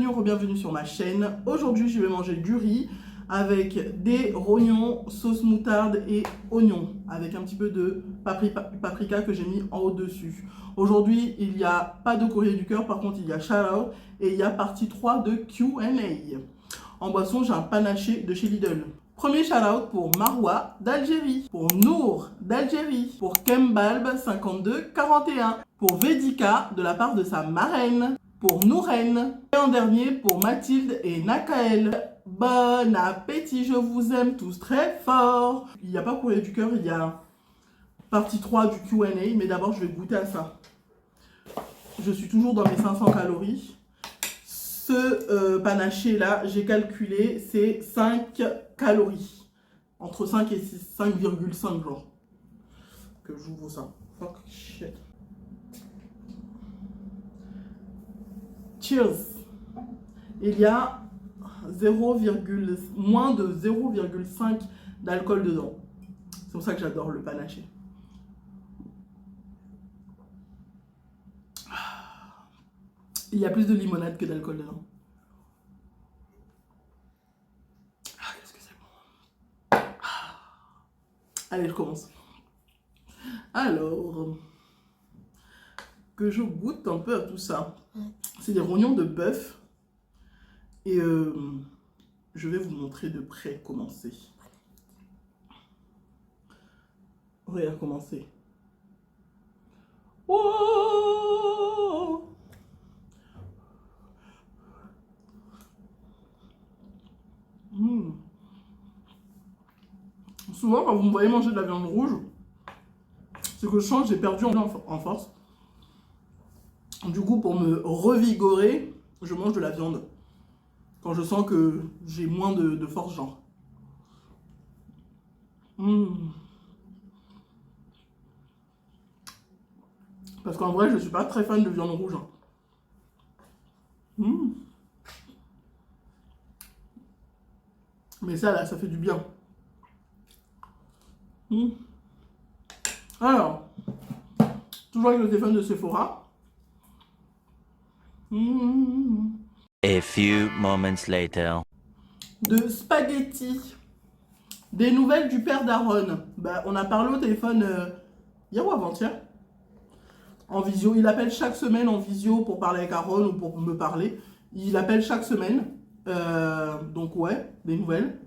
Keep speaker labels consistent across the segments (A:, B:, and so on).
A: bienvenue ou re-bienvenue sur ma chaîne. Aujourd'hui, je vais manger du riz avec des rognons, sauce moutarde et oignons, avec un petit peu de paprika que j'ai mis en haut dessus. Aujourd'hui, il n'y a pas de courrier du cœur, par contre, il y a shout-out et il y a partie 3 de Q&A. En boisson, j'ai un panaché de chez Lidl. Premier shout-out pour Marwa d'Algérie, pour Nour d'Algérie, pour Kembalb 5241, pour Vedika de la part de sa marraine, pour Nouren, et en dernier pour Mathilde et Nakael. Bon appétit, je vous aime tous très fort. Il n'y a pas courrier du cœur, il y a partie 3 du Q&A, mais d'abord je vais goûter à ça. Je suis toujours dans mes 500 calories. Ce panaché là, j'ai calculé, c'est 5 calories. Entre 5 et 5,5 genre. Que j'ouvre ça. Fuck shit. Cheers. Il y a moins de 0,5 d'alcool dedans. C'est pour ça que j'adore le panaché. Il y a plus de limonade que d'alcool dedans. Ah, qu'est-ce que c'est bon. Allez, je commence. Alors, que je goûte un peu à tout ça. C'est des rognons de bœuf. Et je vais vous montrer de près comment c'est. Regarde comment c'est. Oh! Souvent, quand vous me voyez manger de la viande rouge, c'est que je sens que j'ai perdu en force. Du coup, pour me revigorer, je mange de la viande. Quand je sens que j'ai moins de force, genre. Parce qu'en vrai, je suis pas très fan de viande rouge. Mais ça, là, ça fait du bien. Alors, toujours avec le téléphone de Sephora.
B: A few moments later.
A: De spaghettis. Des nouvelles du père d'Aaron. Bah, on a parlé au téléphone hier ou avant-hier. En visio. Il appelle chaque semaine en visio pour parler avec Aaron ou pour me parler. Il appelle chaque semaine. Donc ouais, des nouvelles.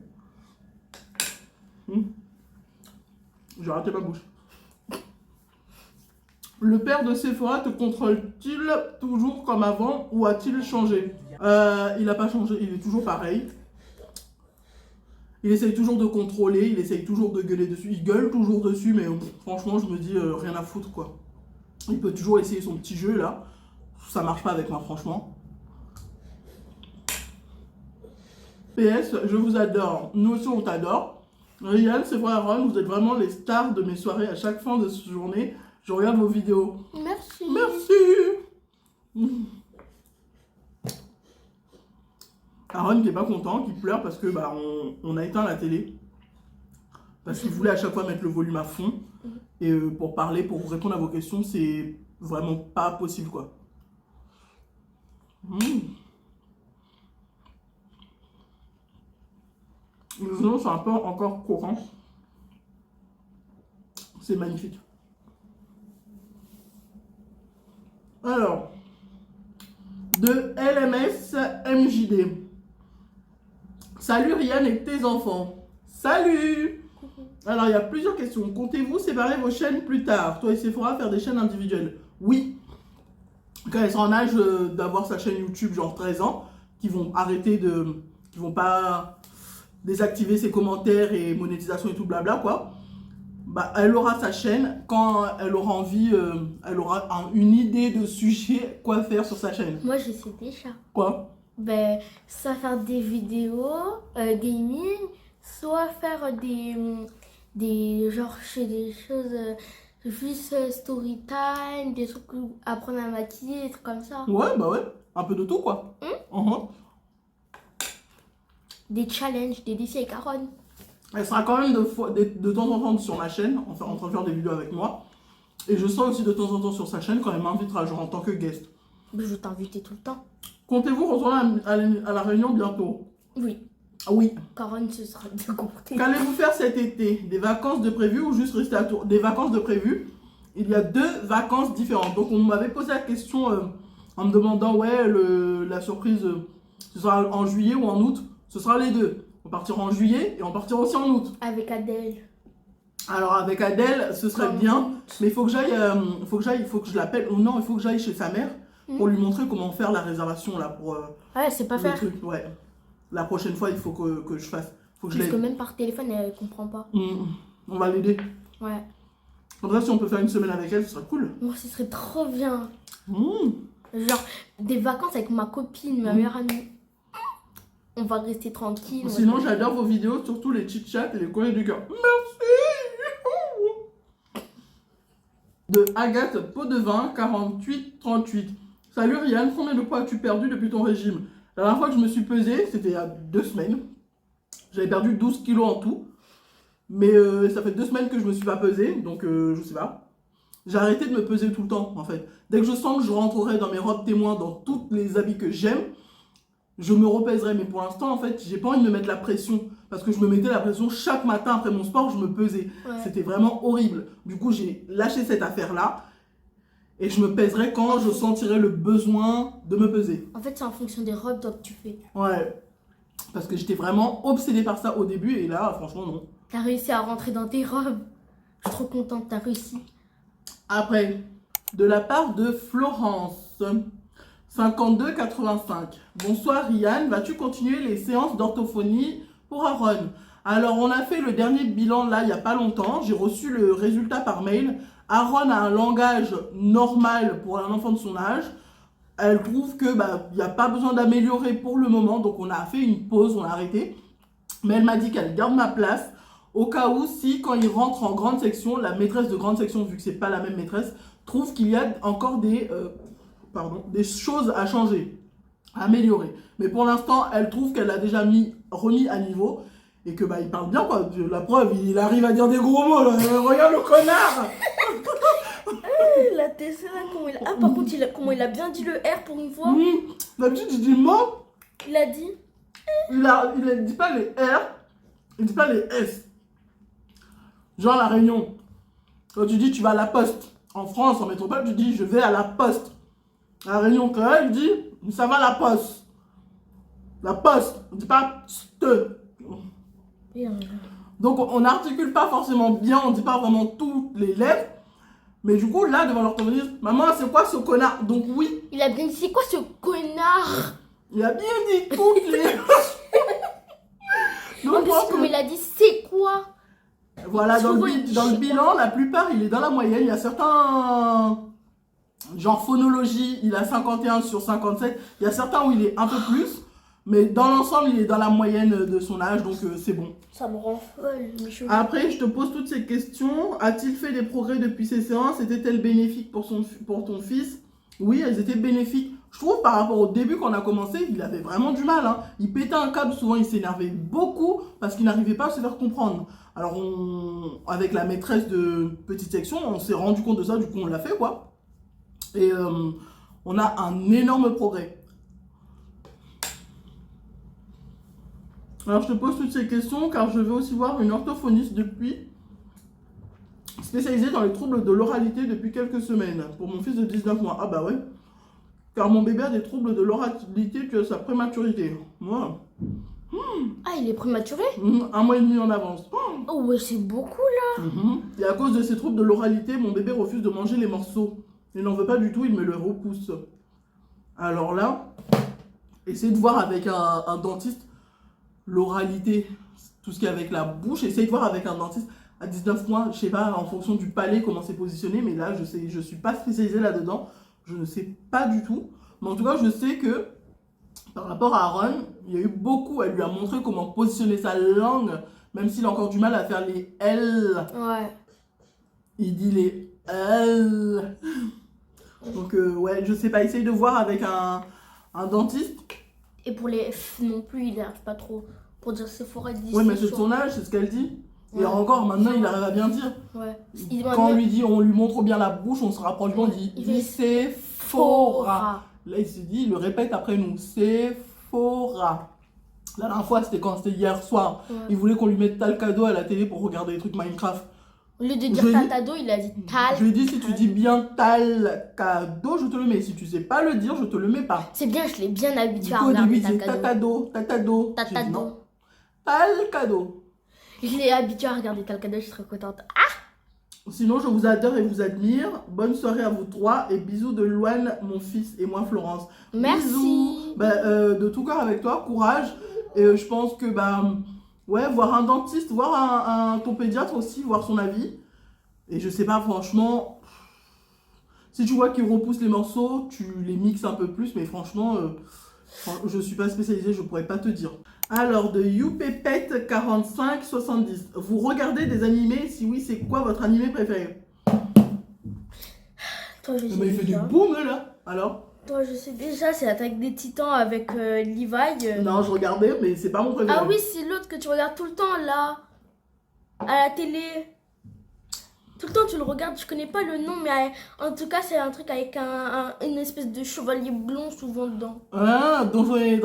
A: J'ai raté ma bouche. Le père de Sephora te contrôle-t-il toujours comme avant ou a-t-il changé? Il n'a pas changé, il est toujours pareil. Il essaye toujours de contrôler, il essaye toujours de gueuler dessus. Il gueule toujours dessus, mais franchement, je me dis rien à foutre quoi. Il peut toujours essayer son petit jeu là. Ça marche pas avec moi, franchement. PS, je vous adore. Nous aussi, on t'adore. Ryan, Sephora, Aaron, vous êtes vraiment les stars de mes soirées à chaque fin de cette journée. Je regarde vos vidéos.
C: Merci.
A: Merci. Aaron qui est pas content, qui pleure parce que bah, on a éteint la télé. Parce qu'il voulait à chaque fois mettre le volume à fond. Et pour parler, pour répondre à vos questions, c'est vraiment pas possible quoi. Les os sont un peu encore croquants. C'est magnifique. Alors, de LMS MJD. Salut Ryan et tes enfants. Salut. Alors, il y a plusieurs questions. Comptez-vous séparer vos chaînes plus tard? Toi et Sephora faire des chaînes individuelles? Oui. Quand elles sont en âge d'avoir sa chaîne YouTube, genre 13 ans, qui vont arrêter de... qui vont pas désactiver ses commentaires et monétisation et tout blabla quoi. Bah, elle aura sa chaîne quand elle aura envie, elle aura une idée de sujet quoi faire sur sa chaîne.
C: Moi, je sais déjà.
A: Quoi?
C: Ben, soit faire des vidéos gaming, soit faire des genre chez des choses juste story time, des trucs apprendre à maquiller, des trucs comme ça.
A: Ouais, bah ouais, un peu de tout quoi.
C: Des challenges, des défis avec Aaron.
A: Elle sera quand même de temps en temps sur ma chaîne, en train de faire des vidéos avec moi. Et je serai aussi de temps en temps sur sa chaîne quand elle m'invitera, genre en tant que guest.
C: Je vais t'inviter tout le temps.
A: Comptez-vous retourner à la Réunion bientôt?
C: Oui.
A: Ah oui.
C: Caronne se sera dégoûtée.
A: Qu'allez-vous faire cet été? Des vacances de prévu ou juste rester à Tours? Des vacances de prévu. Il y a 2 vacances différentes. Donc on m'avait posé la question en me demandant, ouais, la surprise, ce sera en juillet ou en août? Ce sera les 2. On partira en juillet et on partira aussi en août.
C: Avec Adèle.
A: Alors avec Adèle, ce serait bien, mais il faut que je l'appelle, ou non, il faut que j'aille chez sa mère pour lui montrer comment faire la réservation là pour
C: Ouais, c'est pas
A: le
C: faire.
A: truc. Ouais. La prochaine fois, il faut que je fasse. Faut que je
C: Parce que
A: l'aide.
C: même par téléphone, elle comprend pas.
A: On va l'aider.
C: Ouais.
A: Comme ça, si on peut faire une semaine avec elle, ce serait cool.
C: Moi, ce serait trop bien.
A: Mmh.
C: Genre, des vacances avec ma copine, ma meilleure amie. On va rester tranquille.
A: Sinon, j'adore vos vidéos, surtout les chit-chats et les courriers du cœur. Merci. De Agathe Pot-de-Vin, 48-38. Salut Ryan, combien de poids as-tu perdu depuis ton régime? La dernière fois que je me suis pesée, c'était il y a 2 semaines. J'avais perdu 12 kilos en tout. Mais ça fait 2 semaines que je me suis pas pesée, donc je sais pas. J'ai arrêté de me peser tout le temps, en fait. Dès que je sens que je rentrerai dans mes robes témoins, dans tous les habits que j'aime, je me repèserai. Mais pour l'instant, en fait, j'ai pas envie de me mettre la pression. Parce que je me mettais la pression chaque matin après mon sport, je me pesais.
C: Ouais.
A: C'était vraiment horrible. Du coup, j'ai lâché cette affaire-là. Et je me pèserai quand je sentirai le besoin de me peser.
C: En fait, c'est en fonction des robes que tu fais.
A: Ouais. Parce que j'étais vraiment obsédée par ça au début. Et là, franchement, non.
C: T'as réussi à rentrer dans tes robes. Je suis trop contente, t'as réussi.
A: Après, de la part de Florence, 52,85. Bonsoir Ryan, vas-tu continuer les séances d'orthophonie pour Aaron? Alors, on a fait le dernier bilan là, il n'y a pas longtemps. J'ai reçu le résultat par mail. Aaron a un langage normal pour un enfant de son âge. Elle trouve que il n'y a pas besoin d'améliorer pour le moment. Donc, on a fait une pause, on a arrêté. Mais elle m'a dit qu'elle garde ma place. Au cas où, si quand il rentre en grande section, la maîtresse de grande section, vu que c'est pas la même maîtresse, trouve qu'il y a encore des choses à changer, à améliorer. Mais pour l'instant, elle trouve qu'elle a déjà remis à niveau et que il parle bien quoi. La preuve, il arrive à dire des gros mots là. Regarde le connard.
C: La Tesla, comment il a... Ah, par contre, comment il a bien dit le R pour une fois.
A: D'habitude, il dit mot.
C: Il a dit...
A: Il dit pas les R, il dit pas les S. Genre la Réunion. Quand tu dis tu vas à la poste. En France, en métropole, tu dis je vais à la poste. À la Réunion, quand elle dit ça va à la poste. La poste. On dit pas ste. Donc on n'articule pas forcément bien, on dit pas vraiment toutes les lettres. Mais du coup, là, devant l'orthophoniste, maman, c'est quoi ce connard? Donc oui.
C: Il a bien dit, c'est quoi ce connard?
A: Il a bien dit toutes les...
C: Donc, comme il a dit, c'est quoi?
A: Voilà, dans le bilan, la plupart, il est dans la moyenne. Il y a certains... Genre phonologie, il a 51 sur 57. Il y a certains où il est un peu plus. Mais dans l'ensemble, il est dans la moyenne de son âge, donc c'est bon.
C: Ça me rend folle.
A: Après, je te pose toutes ces questions. A-t-il fait des progrès depuis ces séances? Était-elle bénéfique pour ton fils? Oui, elles étaient bénéfiques. Je trouve par rapport au début quand on a commencé, il avait vraiment du mal. Il pétait un câble, souvent il s'énervait beaucoup parce qu'il n'arrivait pas à se faire comprendre. Alors avec la maîtresse de petite section, on s'est rendu compte de ça, du coup on l'a fait quoi. Et on a un énorme progrès. Alors je te pose toutes ces questions car je vais aussi voir une orthophoniste spécialisée dans les troubles de l'oralité depuis quelques semaines pour mon fils de 19 mois. Ah bah ouais. Car mon bébé a des troubles de l'oralité dû à sa prématurité. Moi.
C: Ah, il est prématuré?
A: 1 mois et demi en avance.
C: Oh ouais, c'est beaucoup là.
A: Et à cause de ces troubles de l'oralité, mon bébé refuse de manger les morceaux. Il n'en veut pas du tout, il me le repousse. Alors là, essayez de voir avec un dentiste l'oralité, tout ce qui est avec la bouche. Essayez de voir avec un dentiste à 19 mois, je sais pas, en fonction du palais, comment c'est positionné. Mais là, je suis pas spécialisée là-dedans. Je ne sais pas du tout. Mais en tout cas, je sais que par rapport à Aaron, il y a eu beaucoup. Elle lui a montré comment positionner sa langue, même s'il a encore du mal à faire les L.
C: Ouais.
A: Il dit les L. Donc, ouais, je sais pas. Essaye de voir avec un dentiste.
C: Et pour les F non plus, il n'arrive pas trop. Pour dire Sephora, il dit.
A: Ouais, mais c'est son âge, c'est ce qu'elle dit.
C: Ouais.
A: Et encore, maintenant, il arrive à bien dire.
C: Ouais.
A: Quand on lui montre bien la bouche, on se rapproche, on dit Sephora. Là, il se dit, il le répète après nous. Sephora. La dernière fois, c'était quand? C'était hier soir.
C: Ouais.
A: Il voulait qu'on lui mette Talcado à la télé pour regarder les trucs Minecraft.
C: Au lieu de
A: Je
C: dire
A: lui ai dit-
C: Tatado, il a dit Tal.
A: Je lui ai dit, si tu dis bien Talcado, je te le mets. Si tu sais pas le dire, je te le mets pas.
C: C'est bien, je l'ai bien
A: Du
C: habitué à
A: coup, au début,
C: regarder
A: il disait
C: Talcado.
A: Tatado. J'ai dit non.
C: Tatado.
A: Talcado.
C: Je l'ai habitué à regarder Talcado, je suis trop contente.
A: Sinon, je vous adore et vous admire. Bonne soirée à vous trois et bisous de Loane, mon fils, et moi, Florence.
C: Merci.
A: Bisous. De tout cœur avec toi, courage. Et je pense que, ouais, voir un dentiste, voir ton pédiatre aussi, voir son avis. Et je sais pas, franchement, si tu vois qu'il repousse les morceaux, tu les mixes un peu plus, mais franchement, je suis pas spécialisée, je pourrais pas te dire. Alors, de YouPépette4570, vous regardez des animés? Si oui, c'est quoi votre animé préféré?
C: Toi, je sais
A: Mais il fait du
C: déjà.
A: boom là. Alors?
C: Toi, je sais déjà, c'est l'Attaque des Titans avec Levi.
A: Non, je regardais, mais c'est pas mon préféré.
C: Ah oui, c'est l'autre que tu regardes tout le temps là, à la télé. Tout le temps tu le regardes, je connais pas le nom, mais en tout cas c'est un truc avec une espèce de chevalier blond souvent dedans.
A: Ah, Donjons et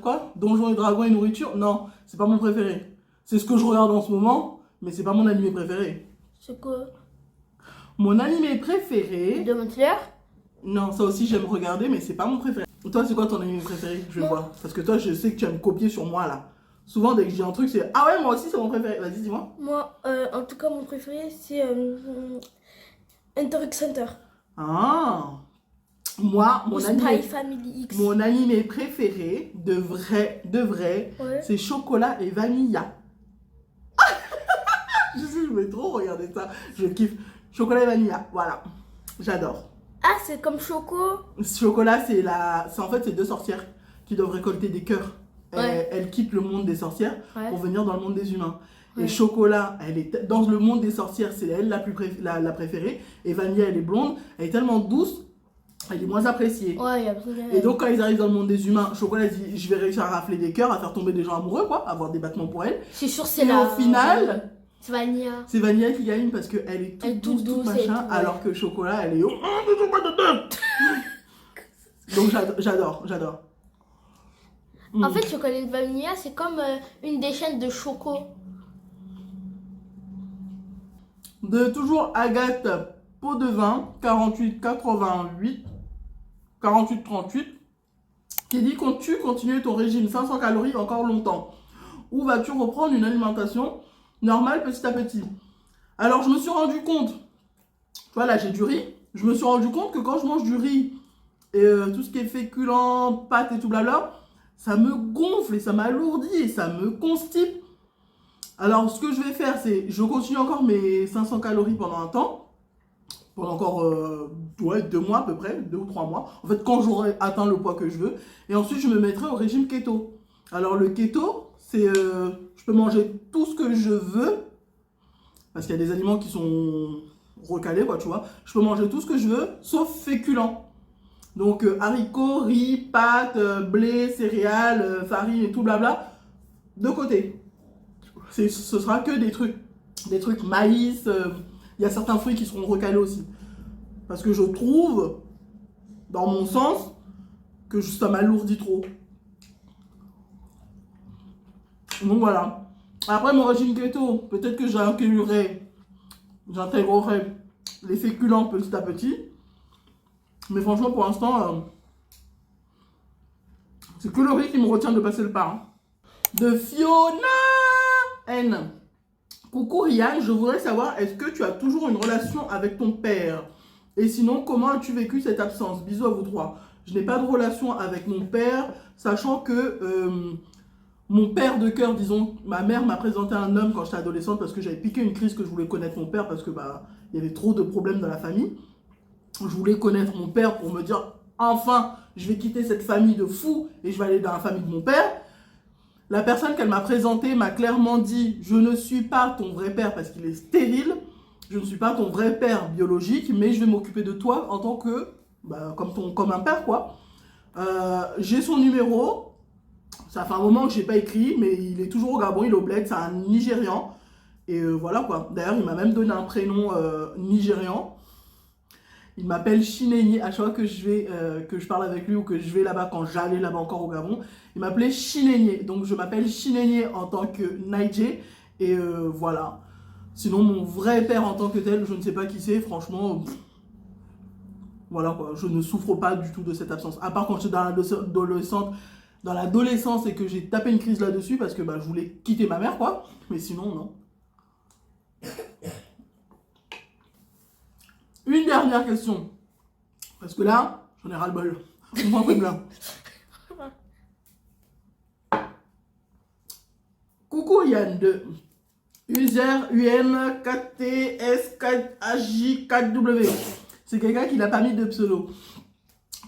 A: quoi? Donjons et Dragons et Nourriture? Non, c'est pas mon préféré. C'est ce que je regarde en ce moment, mais c'est pas mon animé préféré.
C: C'est quoi?
A: Mon animé préféré...
C: Demon Slayer?
A: Non, ça aussi j'aime regarder, mais c'est pas mon préféré. Toi, c'est quoi ton animé préféré? Je vais
C: Moi.
A: voir. Parce que toi, je sais que tu vas me copier sur moi là. Souvent, dès que je dis un truc, c'est ah ouais, moi aussi c'est mon préféré. Vas-y, dis-moi.
C: Moi, en tout cas mon préféré c'est Hunter x Hunter.
A: Ah, moi,
C: Ou
A: mon
C: Spy
A: animé,
C: Family X.
A: mon animé préféré, de vrai,
C: Ouais.
A: c'est Chocolat et Vanilla. Je sais, je vais trop regarder ça. Je kiffe. Chocolat et Vanilla, voilà. J'adore.
C: Ah, c'est comme Choco.
A: Chocolat, en fait, c'est deux sorcières qui doivent récolter des cœurs.
C: Ouais.
A: Elles quittent le monde des sorcières
C: Ouais.
A: pour venir dans le monde des humains.
C: Ouais.
A: Et Chocolat, elle est dans le monde des sorcières, c'est elle la préférée. Et Vanilla, elle est blonde, elle est tellement douce, elle est moins appréciée.
C: Ouais, il y a besoin de...
A: Et donc, quand ils arrivent dans le monde des humains, Chocolat dit je vais réussir à rafler des cœurs, à faire tomber des gens amoureux, quoi, avoir des battements pour elle.
C: C'est sûr, c'est
A: Et
C: la...
A: au final,
C: C'est Vanilla.
A: c'est Vanilla qui gagne parce qu'elle est
C: Elle est
A: toute
C: toute
A: douce,
C: douce
A: toute
C: et
A: machin,
C: tout, ouais.
A: alors que Chocolat, elle est. Donc, j'adore.
C: En fait, Chocolat et Vanilla, c'est comme une des chaînes de Choco.
A: De toujours Agathe Pot de Vin, 48,88, 48,38, qui dit comptes-tu continuer ton régime 500 calories encore longtemps? Ou vas-tu reprendre une alimentation normale petit à petit? Alors, je me suis rendu compte, voilà, j'ai du riz, je me suis rendu compte que quand je mange du riz et tout ce qui est féculent, pâtes et tout blabla, ça me gonfle et ça m'alourdit et ça me constipe. Alors, ce que je vais faire, c'est je continue encore mes 500 calories pendant un temps, pendant encore 2 mois à peu près, 2 ou 3 mois. En fait, quand j'aurai atteint le poids que je veux. Et ensuite, je me mettrai au régime keto. Alors, le keto, c'est je peux manger tout ce que je veux, parce qu'il y a des aliments qui sont recalés, quoi, tu vois. Je peux manger tout ce que je veux, sauf féculents. Donc, haricots, riz, pâtes, blé, céréales, farine et tout blabla, de côté. Ce sera que des trucs maïs. Il y a certains fruits qui seront recalés aussi. Parce que je trouve, dans mon sens, que ça m'alourdit trop. Donc voilà. Après mon régime keto, peut-être que j'intégrerai les féculents petit à petit. Mais franchement, pour l'instant, c'est que le riz qui me retient de passer le pas. Hein. De Fiona N. Coucou Ryan, je voudrais savoir, est-ce que tu as toujours une relation avec ton père? Et sinon, comment as-tu vécu cette absence? Bisous à vous trois. Je n'ai pas de relation avec mon père, sachant que mon père de cœur, disons, ma mère m'a présenté un homme quand j'étais adolescente parce que j'avais piqué une crise que je voulais connaître mon père parce que il y avait trop de problèmes dans la famille. Je voulais connaître mon père pour me dire, enfin, je vais quitter cette famille de fous et je vais aller dans la famille de mon père. La personne qu'elle m'a présentée m'a clairement dit, je ne suis pas ton vrai père parce qu'il est stérile, je ne suis pas ton vrai père biologique, mais je vais m'occuper de toi en tant que, comme un père, quoi. J'ai son numéro, ça fait un moment que je n'ai pas écrit, mais il est toujours au Gabon, il est au bled, c'est un Nigérian. Et voilà quoi. D'ailleurs, il m'a même donné un prénom nigérian. Il m'appelle Chinégné. À chaque fois que que je parle avec lui ou que je vais là-bas, quand j'allais là-bas encore au Gabon, il m'appelait Chinégné. Donc je m'appelle Chinégné en tant que Naïdjé. Et voilà. Sinon, mon vrai père en tant que tel, je ne sais pas qui c'est. Franchement, voilà quoi. Je ne souffre pas du tout de cette absence. À part quand j'étais dans l'adolescence et que j'ai tapé une crise là-dessus parce que bah, je voulais quitter ma mère, quoi. Mais sinon, non. Une dernière question. Parce que là, j'en ai ras-le-bol. On m'en fait plein. Coucou Yann de User UM 4TS 4AJ 4W. C'est quelqu'un qui n'a pas mis de pseudo.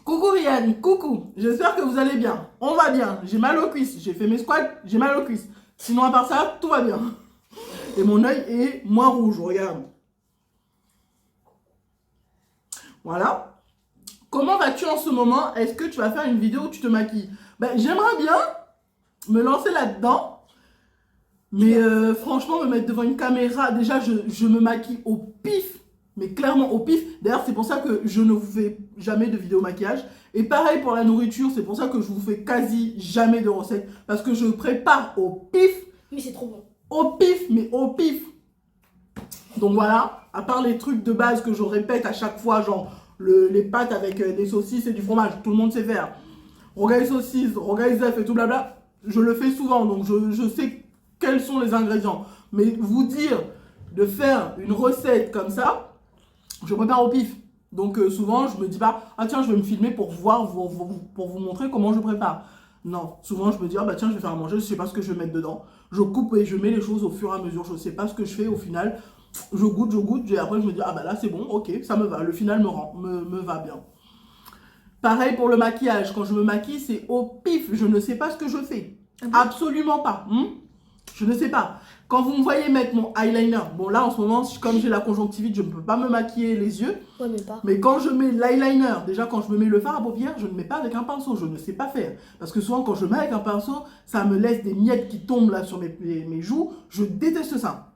A: Coucou Yann, coucou. J'espère que vous allez bien. On va bien. J'ai mal aux cuisses. J'ai fait mes squats, j'ai mal aux cuisses. Sinon, à part ça, tout va bien. Et mon œil est moins rouge, regarde. Voilà. Comment vas-tu en ce moment? Est-ce que tu vas faire une vidéo où tu te maquilles? Ben, j'aimerais bien me lancer là-dedans. Mais franchement, me mettre devant une caméra, déjà, je me maquille au pif. Mais clairement au pif. D'ailleurs, c'est pour ça que je ne vous fais jamais de vidéo maquillage. Et pareil pour la nourriture, c'est pour ça que je vous fais quasi jamais de recettes. Parce que je prépare au pif.
C: Mais c'est trop bon.
A: Au pif, mais au pif. Donc voilà, à part les trucs de base que je répète à chaque fois, genre les pâtes avec des saucisses et du fromage, tout le monde sait faire. Rogaille saucisse, rogaille zef et tout blabla, je le fais souvent, donc je sais quels sont les ingrédients. Mais vous dire de faire une recette comme ça, je prépare au pif. Donc souvent, je me dis pas, ah tiens, je vais me filmer pour voir, pour vous montrer comment je prépare. Non, souvent je me dis, ah bah tiens, je vais faire à manger, je sais pas ce que je vais mettre dedans. Je coupe et je mets les choses au fur et à mesure, je sais pas ce que je fais au final. Je goûte, et après je me dis, ah bah là c'est bon, ok, ça me va, le final me va bien. Pareil pour le maquillage, quand je me maquille, c'est au pif, je ne sais pas ce que je fais. Absolument pas. Je ne sais pas. Quand vous me voyez mettre mon eyeliner, bon là en ce moment, comme j'ai la conjonctivite, je ne peux pas me maquiller les yeux.
C: Ouais, mais pas.
A: Mais quand je mets l'eyeliner, déjà quand je me mets le fard à paupières, je ne mets pas avec un pinceau, je ne sais pas faire. Parce que souvent quand je mets avec un pinceau, ça me laisse des miettes qui tombent là sur mes joues. Je déteste ça.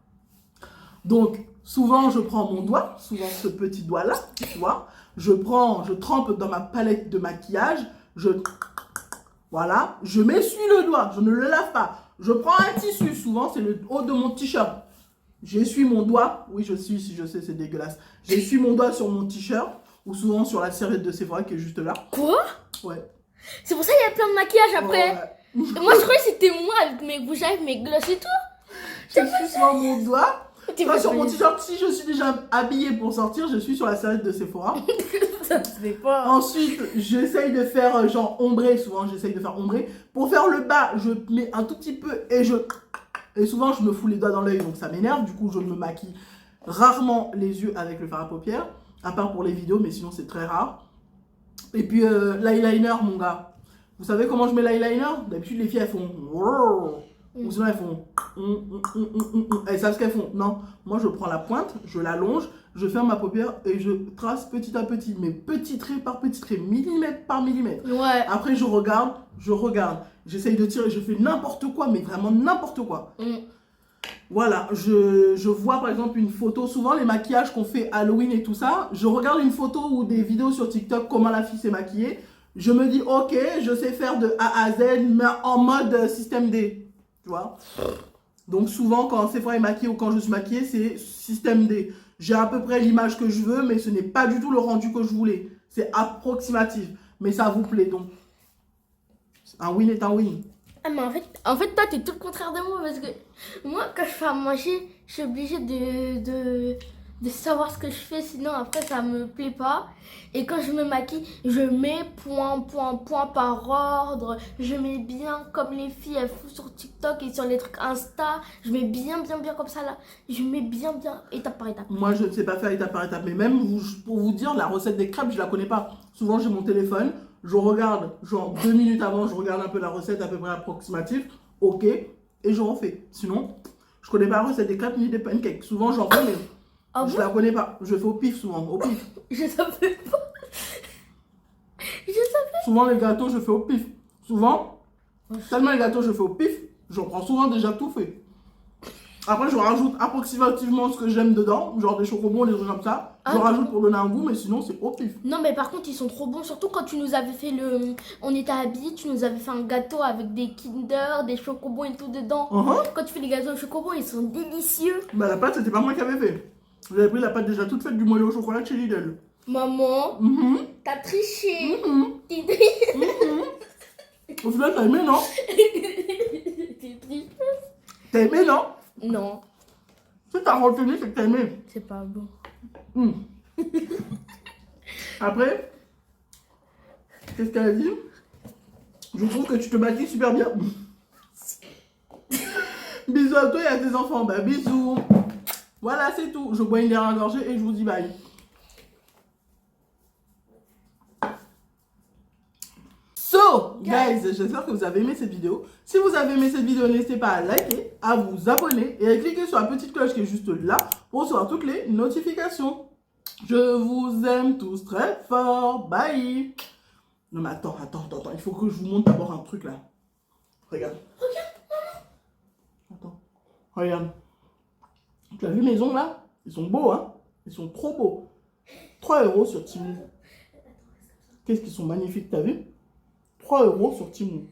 A: Donc souvent je prends mon doigt, souvent ce petit doigt là, tu vois. Je trempe dans ma palette de maquillage, voilà, je m'essuie le doigt, je ne le lave pas. Je prends un tissu, souvent c'est le haut de mon t-shirt. J'essuie mon doigt, oui je sais c'est dégueulasse. J'essuie mon doigt sur mon t-shirt ou souvent sur la serviette de Sephora qui est juste là.
C: Quoi?
A: Ouais.
C: C'est pour ça qu'il y a plein de maquillage après.
A: Ouais.
C: Et moi je croyais que c'était moi avec mes bougies, mes glosses et tout.
A: J'essuie souvent mon doigt.
C: T'es
A: Toi,
C: pas
A: sur mon
C: sérieuse.
A: t-shirt, si je suis déjà habillée pour sortir, je suis sur la serviette de Sephora.
C: Ça se fait pas.
A: Ensuite, j'essaye de faire genre ombré, souvent j'essaye de faire ombré. Pour faire le bas, je mets un tout petit peu et souvent je me fous les doigts dans l'œil, donc ça m'énerve. Du coup, je me maquille rarement les yeux avec le fard à paupières, à part pour les vidéos, mais sinon c'est très rare. Et puis l'eyeliner, mon gars. Vous savez comment je mets l'eyeliner? D'habitude, les filles elles font ou sinon elles font elles savent ce qu'elles font. Non, moi je prends la pointe, je l'allonge, je ferme ma paupière et je trace petit à petit, mais petit trait par petit trait, millimètre par millimètre.
C: Ouais.
A: Après je regarde, j'essaye de tirer, je fais n'importe quoi, mais vraiment n'importe quoi. Voilà, je vois par exemple une photo, souvent les maquillages qu'on fait Halloween et tout ça, je regarde une photo ou des vidéos sur TikTok, comment la fille s'est maquillée, je me dis ok, je sais faire de A à Z, mais en mode système D. Tu vois. Donc souvent quand Sephora est maquillée ou quand je suis maquillée, c'est système D. J'ai à peu près l'image que je veux, mais ce n'est pas du tout le rendu que je voulais. C'est approximatif, mais ça vous plaît. Donc un win est un win.
C: Ah, mais en fait, toi, t'es tout le contraire de moi parce que moi, quand je fais à manger, je suis obligée de savoir ce que je fais, sinon après, ça me plaît pas. Et quand je me maquille, je mets point par ordre. Je mets bien comme les filles, elles font sur TikTok et sur les trucs Insta. Je mets bien comme ça là. Je mets bien, étape par étape.
A: Moi, je ne sais pas faire étape par étape, mais même pour vous dire, la recette des crêpes, je la connais pas. Souvent, j'ai mon téléphone. Je regarde, genre 2 minutes avant, je regarde un peu la recette à peu près approximative, ok, et je refais. Sinon, je connais pas la recette des crêpes ni des pancakes. Souvent, j'en fais, mais je la connais pas. Je fais au pif souvent, au pif.
C: Je savais pas. Je savais.
A: Souvent, les gâteaux, je fais au pif. Souvent, tellement les gâteaux, je fais au pif, j'en prends souvent déjà tout fait. Après, je rajoute approximativement ce que j'aime dedans, genre des chocobons, des trucs comme ça. Je
C: Ah.
A: rajoute pour donner un goût, mais sinon, c'est au pif.
C: Non, mais par contre, ils sont trop bons. Surtout quand tu nous avais fait le. On était habillés, tu nous avais fait un gâteau avec des Kinder, des chocobons et tout dedans. Quand tu fais les gâteaux de chocobons, ils sont délicieux.
A: Bah, la pâte, c'était pas moi qui avais fait. J'avais pris la pâte déjà toute faite du moelleux au chocolat de chez Lidl.
C: Maman,
A: Mhm.
C: t'as triché.
A: Mhm.
C: T'es triché.
A: Mhm. Au final, t'as aimé, non?
C: T'es triché.
A: T'as aimé, non?
C: Non,
A: Si t'as retenu, c'est que t'as aimé.
C: c'est pas bon.
A: Mm. Après, qu'est-ce qu'elle a dit? Je trouve que tu te maquilles super bien. Bisous à toi et à tes enfants. Bah, bisous. Voilà, c'est tout. Je bois une dernière gorgée et je vous dis bye. So, guys, j'espère que vous avez aimé cette vidéo. Si vous avez aimé cette vidéo, n'hésitez pas à liker, à vous abonner et à cliquer sur la petite cloche qui est juste là pour recevoir toutes les notifications. Je vous aime tous très fort. Bye. Non mais attends. Il faut que je vous montre d'abord un truc là. Regarde. Attends. Regarde. Tu as vu mes ongles là? Ils sont beaux, hein? Ils sont trop beaux. 3 € sur Temu. Qu'est-ce qu'ils sont magnifiques, t'as vu? 3 € sur Temu.